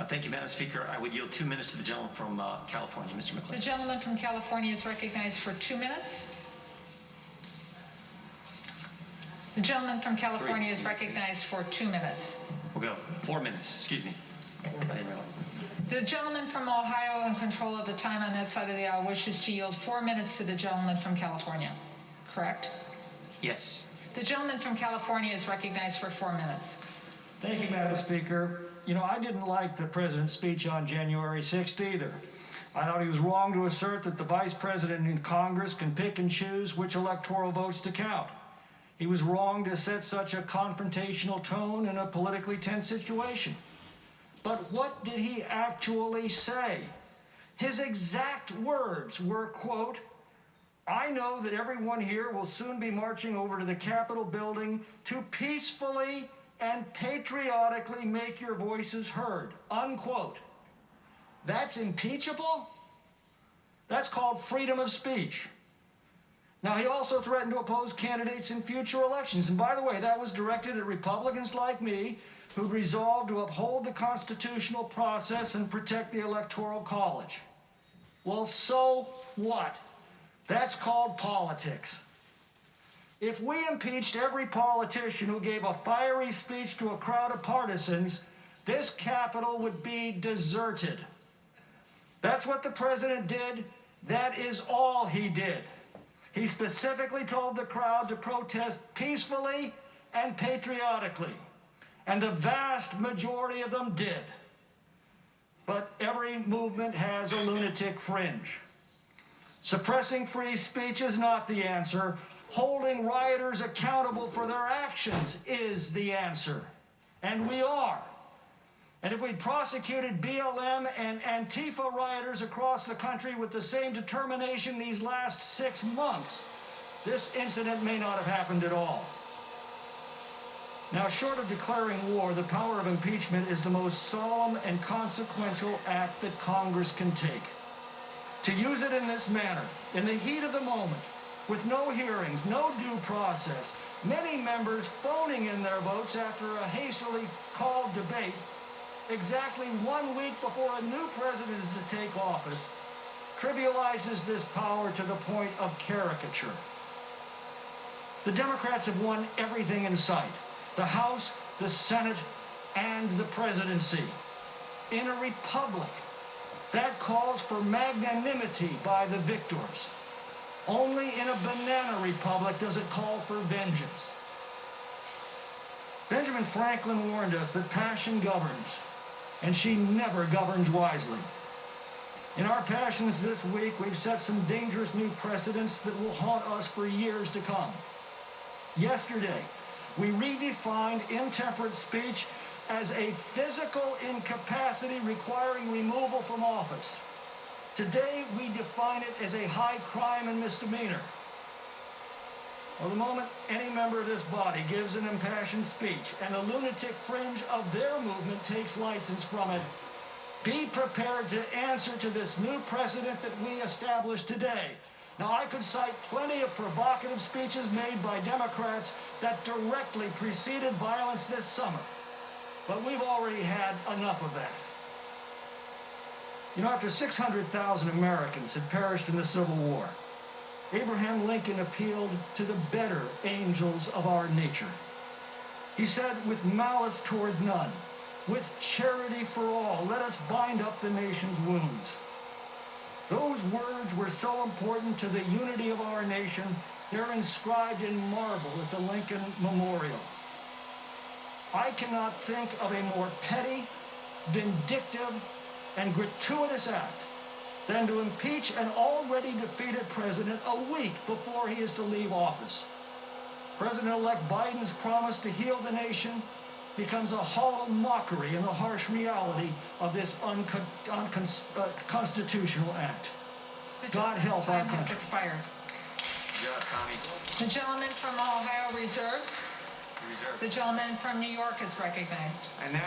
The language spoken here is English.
Thank you, Madam Speaker. I would yield 2 minutes to the gentleman from California, Mr. McClintock. The gentleman from California is recognized for 2 minutes. The gentleman from California is recognized for 2 minutes. We'll go 4 minutes. Excuse me. I didn't realize. The gentleman from Ohio, in control of the time on that side of the aisle, wishes to yield 4 minutes to the gentleman from California. Correct? Yes. The gentleman from California is recognized for 4 minutes. Thank you, Madam Speaker. You know, I didn't like the president's speech on January 6th either. I thought he was wrong to assert that the vice president in Congress can pick and choose which electoral votes to count. He was wrong to set such a confrontational tone in a politically tense situation. But what did he actually say? His exact words were, quote, "I know that everyone here will soon be marching over to the Capitol building to peacefully and patriotically make your voices heard," unquote. That's impeachable? That's called freedom of speech. Now, he also threatened to oppose candidates in future elections. And by the way, that was directed at Republicans like me who'd resolved to uphold the constitutional process and protect the Electoral College. Well, so what? That's called politics. If we impeached every politician who gave a fiery speech to a crowd of partisans, this Capitol would be deserted. That's what the president did. That is all he did. He specifically told the crowd to protest peacefully and patriotically, and the vast majority of them did. But every movement has a lunatic fringe. Suppressing free speech is not the answer. Holding rioters accountable for their actions is the answer. And we are. And if we'd prosecuted BLM and Antifa rioters across the country with the same determination these last 6 months, this incident may not have happened at all. Now, short of declaring war, the power of impeachment is the most solemn and consequential act that Congress can take. To use it in this manner, in the heat of the moment, with no hearings, no due process, many members phoning in their votes after a hastily called debate, exactly 1 week before a new president is to take office, trivializes this power to the point of caricature. The Democrats have won everything in sight: the House, the Senate, and the presidency. In a republic, that calls for magnanimity by the victors. Only in a banana republic does it call for vengeance. Benjamin Franklin warned us that passion governs, and she never governed wisely. In our passions this week, we've set some dangerous new precedents that will haunt us for years to come. Yesterday, we redefined intemperate speech as a physical incapacity requiring removal from office. Today, we define it as a high crime and misdemeanor. Well, the moment any member of this body gives an impassioned speech and the lunatic fringe of their movement takes license from it, be prepared to answer to this new precedent that we established today. Now, I could cite plenty of provocative speeches made by Democrats that directly preceded violence this summer, but we've already had enough of that. You know, after 600,000 Americans had perished in the Civil War, Abraham Lincoln appealed to the better angels of our nature. He said, "With malice toward none, with charity for all, let us bind up the nation's wounds." Those words were so important to the unity of our nation, they're inscribed in marble at the Lincoln Memorial. I cannot think of a more petty, vindictive, and gratuitous act than to impeach an already defeated president a week before he is to leave office. President-elect Biden's promise to heal the nation becomes a hollow mockery in the harsh reality of this unconstitutional act. God help our country. Has expired. Yeah, Tommy. The gentleman from Ohio reserves. Reserve. The gentleman from New York is recognized. And now